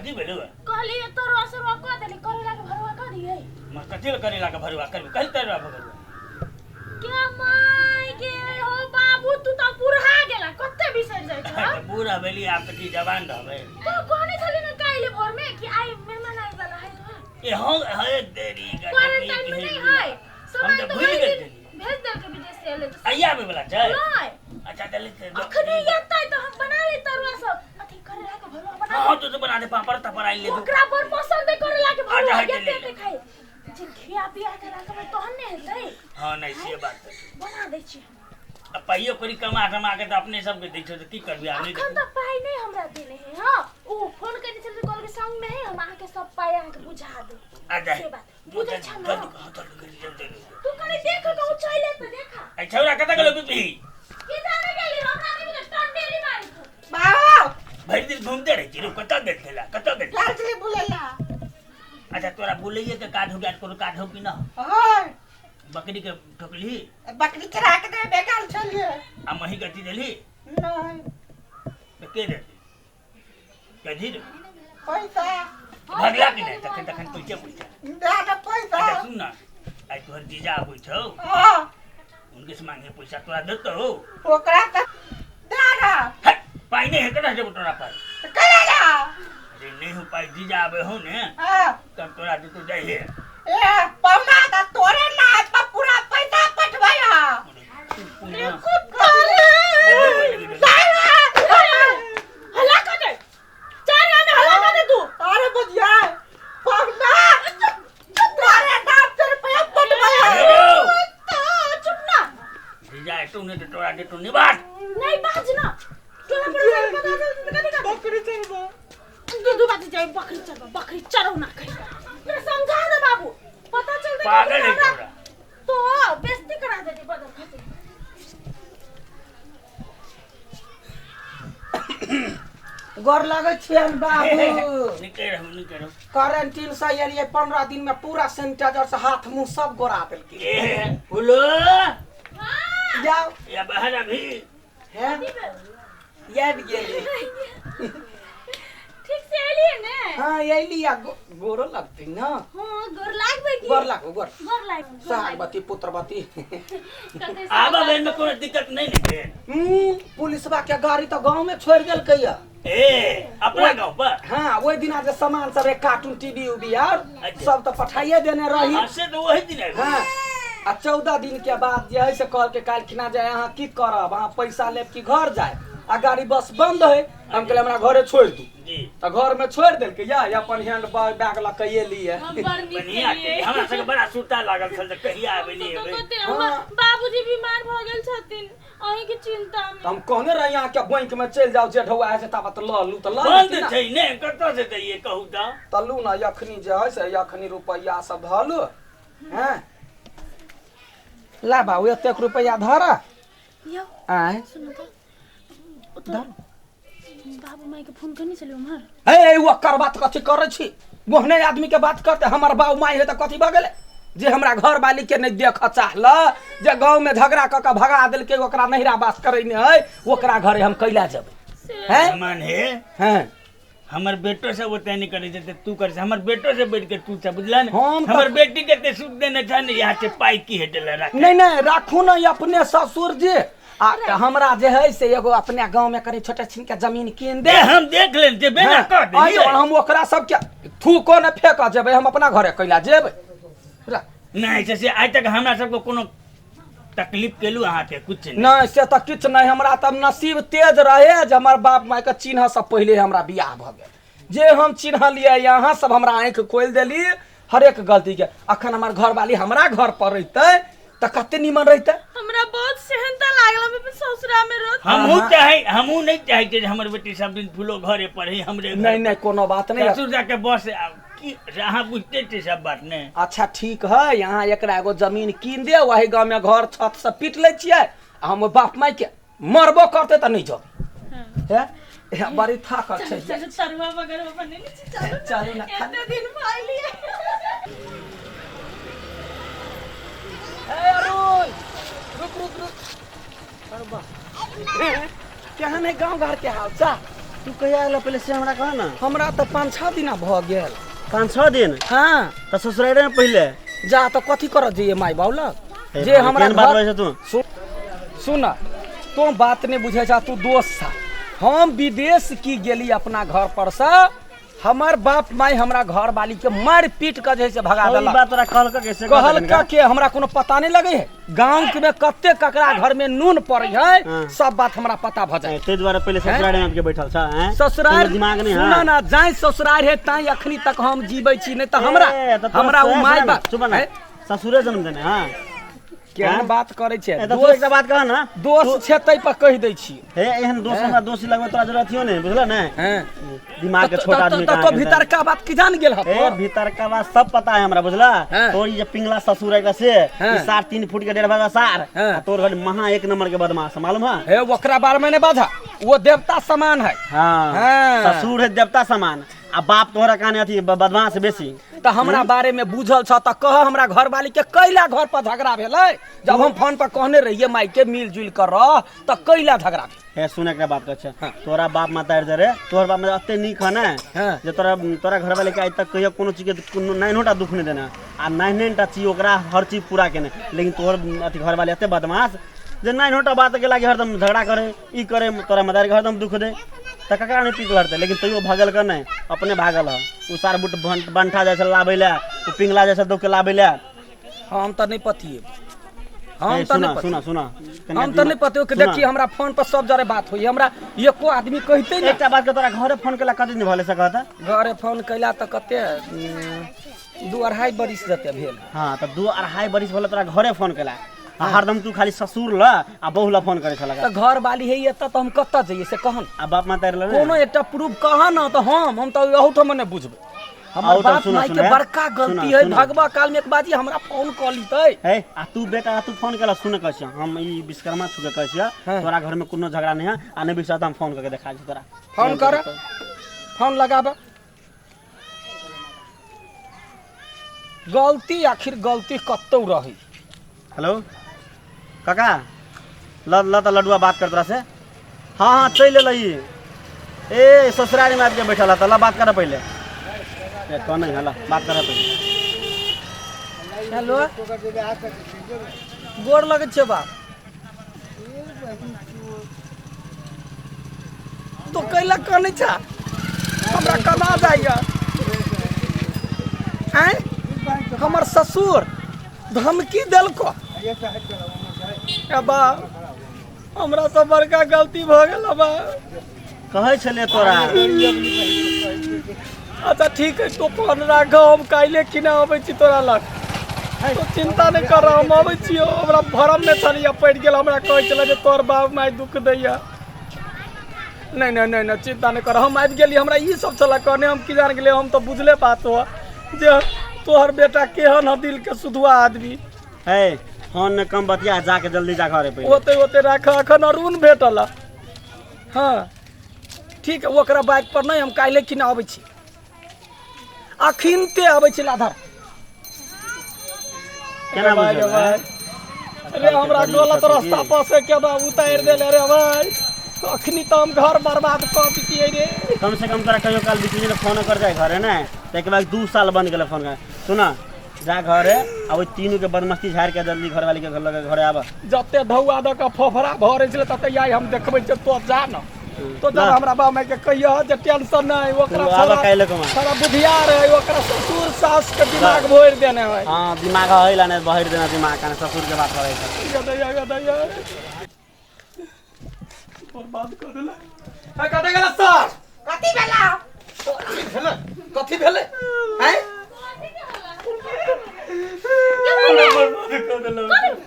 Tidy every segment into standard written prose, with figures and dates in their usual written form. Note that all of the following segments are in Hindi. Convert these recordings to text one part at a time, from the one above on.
कथी भेलौ कहली तो रसवा क देली करेला के भरवा क दिए म कथी करेला के भरुआ करबे कल तरवा भरुआ क्या माय के हो बाबू तू त बुढ़ा गेला कत्ते बिसर जाय छ बूढ़ा भेली आप त की जवान रहबे तो कहने छली न काइले भोर में कि आई मेहमान आइ वाला है ए हां है देरी का क्वारंटाइन में नहीं है हम तो भूल गए भेज दे के विदेश से ले आइया में वाला छै नहीं अच्छा चल अखनी याता तो हम बना ले तरवा सब अथी करेला के भरवा बना हां तो बना दे पापड़ तपर आई ले ओकरा पर पसंद करेला के भरवा के खाई जे खिया पिया के राख में तोहन ने हेतै हां नहीं से बात बना दै छी अब पाइयो करी कमा के त अपने सब के दै छ त की करबी आने अखन त पाई नहीं हमरा देले है हां ओ फोन करे छल कॉल के संग में है हम आके सब पाई आके बुझा दे आ जा से बात बुझै छ न जल्दी तू कने देख के उ चले त देखा ए छौरा कत गेलो बीबी की जाने गेली हमरा ने भी टंडेरी मारी बाबा भरि दिन घूमते रही रो कत गेला लालचली बुलेला अच्छा तोरा बुलैये के काढू गाट को काढू कि न हां बकरी के ठोकली बकरी चरा के दे बेकार चलिए आ मही गति देली नहीं तो के देती कथी रे पैसा भगला कि नहीं तखन पैसा दादा पैसा अच्छा सुन ना आई तोहर जीजा आबै छौ हां उनके से मांगे पैसा तोरा देतो ओकरा त दादा पाई नहीं है कना जब तोरा पाई करेला अरे नहीं हो पाई जीजा आवे हो ने हां तब तोरा देतो जाइए ए पौना त तोरे ना पर पूरा पैसा पठवाया हला कर दे चार गाने हला कर दे तू अरे बजिया पौना तोरे नाम से रुपया पठवाया चुप ना जीजा तू ने तोरा देतो नहीं बात नहीं बाज ना चला पर पता बकरी चरबा दू बात जाए बकरी चरो ना कहीं मेरा समझा दे बाबू पता चल दे पागल है तोरा तो बेइज्जती करा देती बदल खाते गोर लागै छियन बाबू निकल रहो क्वारंटाइन से एलिए 15 दिन में पूरा सैनिटाइजर से हाथ मुंह सब गोरा देलकै ए बोलो हां जाओ या बाहर अभी है याद गेली ठीक से एलिए ने हां एलिया गोरो लगतै न हां गोर लागबे की गोर लागो गोर लाग सागवती पुत्रवती आबा बेन में कोनो दिक्कत नहीं ने पुलिसवा के गाड़ी तो गांव में छोड़ देलकै या ए अपना गांव पर हां ओइ दिना जे सामान सब एक कार्टून टीवी उबी यार सब तो पठाइए देने रही हां से तो वही दिन है हां आ 14 दिन के बाद जे है से कहल के काल खिना जाए अहाँ की करब अहाँ पैसा लेब कि घर जाए आ गाड़ी बस बंद है हम कहले हमरा घरे छोड़ दू जी त घर में छोड़ देलकै या अपन हैंड बैग लकइए लिए बढ़िया के हमरा सब बड़ा सुता लागल छल त कहिया आबेली हमर बाबूजी बीमार भ गेल छथिन अही के चिंता में हम कहने रही यहाँ के बैंक में चल जाओ जे ढौआ है ताबत ल लू त ल बंद छै ने कत से दैए कहू त तल्लू ना यखनी जे है से यखनी रुपया सब धलू हैं ला बाबू एतेक रुपया धर यो आय सुन तो बाबू माई के फोन करनी चलियो हमर ए वो कर बात कथि करे छी गोहने आदमी के बात करते हमर बाबू माई है त कथि भ गेले जे हमरा घर वाली के नहीं देख चाहल जे गांव में झगड़ा क के भगा देल के ओकरा नहिरा बास करे ने है ओकरा घरे हम कैला जेबै हैं मन है हैं हमर बेटो से ओते नहीं करे जते तू कर हमर बेटो से बैठ के तू से बुझलन हम हमर बेटी के ते सुख देने छन यहाँ से पाई की हेटल रख नहीं नहीं राखू ना अपने ससुर जी आ हमरा जे है से एगो अपने गांव में करे छोटा छिन के जमीन कीन दे हम देख लेन जे बेना कर दे आइयो हम ओकरा सब के थूको न फेंक जेबै हम अपना घरे कैला जेबै नहीं से आज तक हमरा सब को कोनो तकलीफ केलू अहाँ के कुछ नहीं नहीं से त किछ नहीं हमरा तब नसीब तेज रहे जे हमर बाप माई के चिन्ह से पहले हमरा बियाह भ गेल जे हम चिन्ह लिए यहाँ सब हमरा आंख खोल देली हर एक गलती के अखन हमर घर वाली हमरा घर पर रहते त कते निमन रहते हमरा बहुत सहनता लागल हम ससुरा में रोज हमू नहीं चाहे जे हमर बेटी सब दिन फूलो घरे पर है हमरे नहीं नहीं कोनो बात नहीं ससुर जाके बस की अहाँ बुझते थे सब बात ने अच्छा ठीक है यहाँ एकरा एगो जमीन कीन दे वही गांव में घर छत से पीट ले छियै हम बाप माई के मरबो करते त नहीं जाबे है बड़ी थाकत छै चलो सरवा वगैरह बने चलो चलो ना खा इतने दिन भाई लिए ए अरुण रुक रुक रुक अरे बा केहन है गांव घर के हाल चा तू कहिया आला पहले से हमरा कहा ना हमरा तो 5-6 दिन भ गेल 5-6 दिन हाँ त ससुराल में पहले जा तो कथी कर दिए माई बाबूलक ए, जे हमरा केहन बात घर- कहै छै तू सुन तो बात नहीं बुझे छा तू दोस्त था हम विदेश की गेली अपना घर पर से हमार बाप माई हमरा घर वाली के मार पीट कर जे से भगा ई देलक बात तोरा कहलक कैसे कहल का के हमरा कोनो पता नहीं लगे है गांव के में कत्ते ककरा घर में नून पड़े है हाँ। सब बात हमरा पता भ जाए ते द्वारा पहले ससुराल में आके बैठल छ हैं ससुराल दिमाग नहीं सुना हां ना जाए ससुराल है ताई अखनी तक हम जीवे छी नहीं तो हमरा ए, त तोरा हमरा उ ससुराल माई में- बाप चुप ना हैं? ससुरे जन्म देने हां केहन हाँ? बात करे छे ए त तू एकटा बात कह ना दोस्त छे तै पर कह दै छी हे एहन दोस्त हमरा दोस्ती लगबे तोरा जरूरत हियो ने बुझल ने हैं दिमाग के छोटा आदमी तो भीतर का बात की जान गेल ए भीतर का बात सब पता है हमरा बुझला हाँ। तोर ये पिंगला ससुर है से हाँ। 3.5 फुट के 1.5 सार हाँ। आ तोर घर महा एक नंबर के बदमाश मालूम है हे ओकरा बारे में नहीं बाधा वो देवता समान है हाँ हाँ। ससुर है देवता समान आ बाप तोहरा काने अथी बदमाश बेसी तो हमरा बारे में बुझल छ त कह हमरा घर वाली के कैला घर पर झगड़ा भेलै जब हम फोन पर कहने रहिए माई के मिलजुल कर रह त कैला झगड़ा भेल हे सुने के बात कह हाँ। तोरा बाप माता रे तोहर बाप में अते नीक है ना हाँ। जे तोरा घर वाले के आज तक कहियो कोनो चीज के नैनोटा दुख नहीं देना आ नैनटा चीज ओकरा हर चीज पूरा केने लेकिन तोहर अथी घर वाले अते बदमाश जे नैनोटा बात के लागे हरदम झगड़ा करे ई करे तोरा मदार के हरदम दुख दे त ककरा नहीं पीक लड़ते लेकिन तैयो भागल कर नहीं अपने भागल है उ सार बुट बंठा जैसे लाबे ले उ पिंगला जैसे दो के लाबे ले हम त नहीं पतिए हम ए, त नहीं सुना पतिए सुना हम त नहीं पतिए कि देखिए हमरा फोन पर सब जरे बात होई हमरा एको आदमी कहते नहीं एकटा बात के तोरा घरे फोन केला कति दिन भले सकत घरे फोन कैला त कते 2-2.5 बरिस जते भेल हां त 2-2.5 बरिस भले तोरा घरे फोन केला आ हरदम तू खाली ससुर ल आ बहू ल फोन करे छला त घर वाली है ये त हम कत्ता जाइए से कहन आ बाप माता रे कोनो एकटा प्रूफ कहा ना तो हम तो यहू तो मने बुझबे हमर आउ तो बाप सुनो, माई के सुनो, बड़का गलती सुनो, है सुनो। भगवा काल में एक बाजी हमरा फोन क लीतै है आ तू बेटा तू फोन केला सुन कहछ हम ई विश्वकर्मा छुके कहछ हाँ। तोरा घर में कोनो झगड़ा नहीं है आ नहीं विश्वास हम फोन करके देखा छी तोरा फोन कर फोन लगाबे गलती आखिर गलती कत्तौ रही हेलो काका ल त लडुआ बात कर तोरा से हां हां चल लई ए ससुराल में आके बैठल त ल बात कर पहले ए तो नहीं हला बात कर पहले हेलो गोर लगे छे बा तो कैला कने छा हमरा कमा जाइया हैं हमर ससुर धमकी देलको बा हमरा से बड़का गलती भ गेल बा कहै छले तोरा अच्छा ठीक है तो फोन राख हम काइले कि ना अबै छी तोरा लग तो चिंता नहीं कर हम अबै छी हमरा भरम में छलिया पड़ गेल हमरा कहै छले जे तोर बाप माय दुख दैया नहीं नहीं नहीं नहीं चिंता नहीं कर हम आबि गेली हमरा ई सब छला कहने हम की जान गेले हम तो बुझले बात हो जे तोहर बेटा केहन है दिल के सुधुआ आदमी है फोन ने कम बतिया जाके जल्दी जा घरे पहले ओते ओते राख अखन अरुण भेटल हाँ ठीक है ओकरा बाइक पर नहीं हम काइले कि ना अबै छी अखिनते अबै छी लाधर केना भाई रे बुझल भाई अरे हमरा गलत रास्ता पर से के बा उतार देले रे भाई अखनी तो हम घर बर्बाद कर दितिए रे कम से कम तोरा कहियो काल बीच में फोन कर जाए घरे ना ताके बाद 2 साल बंद गेले फोन कर सुना जा घरे आ ओइ तीनों के बदमाशी झाड़ के जल्दी घर वाली के घर लगे घरे आब जते धौआ द के फोफरा भरे छले तते आई हम देखबै जे तो जा न तो जब ना। हमरा बाप माय के कहियो जे टेंशन नहीं ओकरा तू आब काइले कमा सारा बुधियार है ओकरा ससुर सास के दिमाग भोर देने है हां दिमाग हइला ने बहिर देना दिमाग काने ससुर के बात करे छ गदया बर्बाद कर देला है कते गेला सर कथी भेला कथी भेले हैं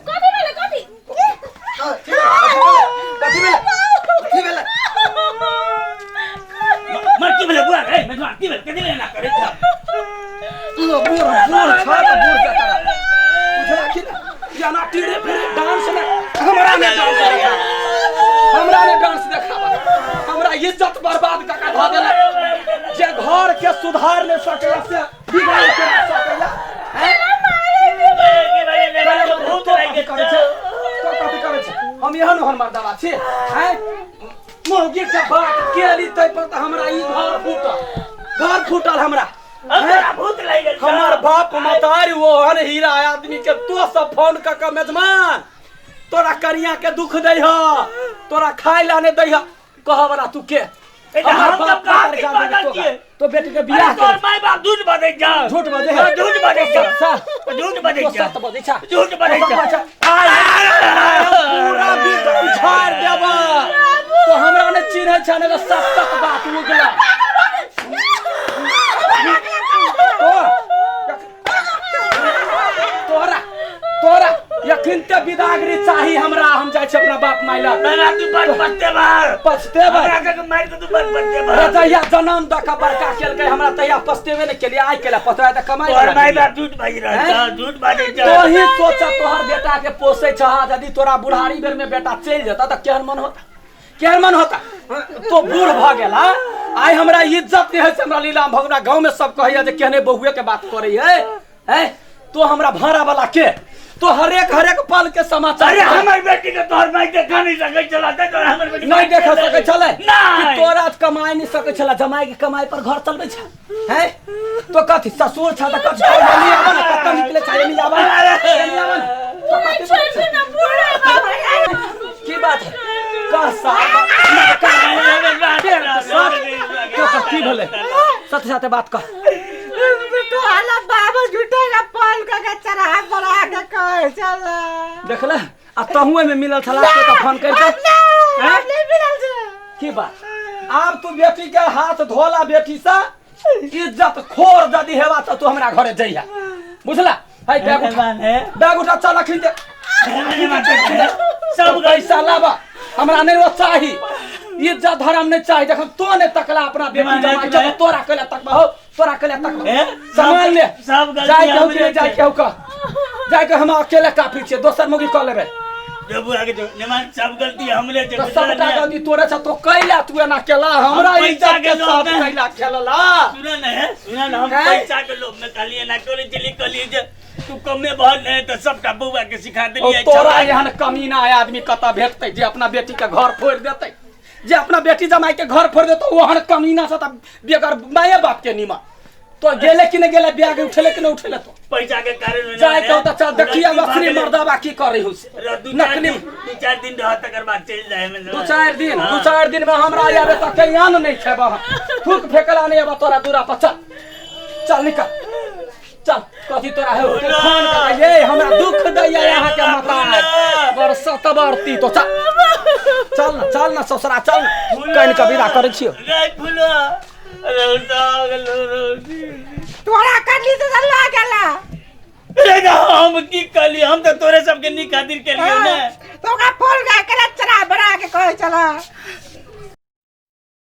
कथी भेला कथी कथी भेले मर की भेले बुआ ए मैं की भेले कथी लेना करे था बोर छा त बोर जाता उधर कि जाना टीड़े फिरे डांस में हमरा ने डांस देखावा हमरा इज्जत बर्बाद का ध देला जे घर के सुधार ले सकला से बिगाड़ के रख सकला हम यहाँ हनुमान मर्दावा छी हैं मोह मौगी के बात केली तै पर त हमरा ई घर फूटल हमरा हमरा भूत लग गेल हमर बाप मतारी वो हन हीरा आदमी के तो सब फोन क के मेजमान तोरा करिया के दुख दै ह तोरा खाय ला ने दै ह कहबरा तू के हम तो काम की पागल किए तो बेटी के बियाह तोर माय बाप झूठ बजै जा झूठ बजे है झूठ बजै जा झूठ बजै जा सत बजे छा झूठ बजै जा पूरा बीत उछाड़ देबा तो हमरा ने चिन्ह छ ने सत बात उगला तोरा यखन ते विदागरी चाही हमरा हम जाय छ अपना बाप मायला मेरा तू बन पत्ते मार पछतेबा हमरा के मार के तू बन पत्ते मार रे तहिया जन्म दक बड़का केल के हमरा तहिया पछतेबे ने केलिए आइ केला पता त कमाई तोर माय बाप झूठ बाजी रहा झूठ बाजै जा तो ही सोच तोहर बेटा के पोसे छ यदि तोरा बुढ़ारी बेर में बेटा चल जता त केहन मन होता तो बूढ़ भ गेला आइ हमरा इज्जत नहीं है हमरा लीला भगना गांव में सब कहैया जे केहने बहुए के बात करे है तो हमरा भाड़ा वाला के तो हरेक पल के समाचार अरे हमर बेटी के तोहर माय देखा नहीं सकै छला त तोरा हमर बेटी नहीं देख सकै छले नहीं तोरा कमाई नहीं सकै छला जमाई के कमाई पर घर चलबै छ हैं तो कथि ससुर छ त कथि नहीं आबा न कत निकले छ नहीं आबा नहीं आबा तो कथि छोड़ दे ना बूढ़े बाबा की बात है का साहब की भले सत्य साथे बात कर तो आला बाबा झूठे का पाल का चढ़ा बड़ा के कह चला देखला आ तहुए में मिलल छला के फोन कर के नहीं मिलल छे की बात आब तू बेटी के हाथ धोला बेटी सा इज्जत खोर जदी हेबा त तू हमरा घरे जइया बुझला है बैग उठा चल अखिन दे सब पैसा लाबा हमरा नहीं वो चाही इज्जत धर्म नहीं चाहिए देख तो ने तकला अपना बेटी जमा के तोरा कले तक हो तोरा कले तक सामान ले सब जाय के हो कि जाय के हो का जाय के हम अकेले काफी छे दोसर मुगी क लेबे जब आगे जो निमान सब गलती हमरे जे तो सबटा गलती तोरे छ तो कैला तू ना केला हमरा इज्जत के साथ कैला खेलला सुना ना हम पैसा के लोभ में कहलिए ना तोरे जली कहलिए जे तू कमे बहुत नहीं तो सबटा बउआ के सिखा देलिए तोरा एहन कमीना आदमी कता भेटतै जे अपना बेटी के घर फोड़ देतै जे अपना बेटी जमाई के घर फोड़ देतै ओहन कमीना से त बेगर माये बाप के निमा तो गेले कि नहीं गेले ब्याग उठेले कि नहीं उठेले तो पैसा के कारण जाय के त चल देखिया बकरी मर्दाबा की करे हो से नकली 2-4 दिन रह तकर बाद चल जाए में 2-4 दिन में हमरा आवे त कहियान नहीं खेबा थूक फेकला नहीं अब तोरा दूरा पर चल निकल चल कथी तोरा है फोन कर ये हमरा दुख दैया यहाँ के मता बरसत बरती तो चल ना ससुरा चल कहीं कबीरा करे छियो गाय फुलो तोरा करली तो चला गेला रे हम की कहली हम तो तोरे सबके नी खातिर के लिए ना तो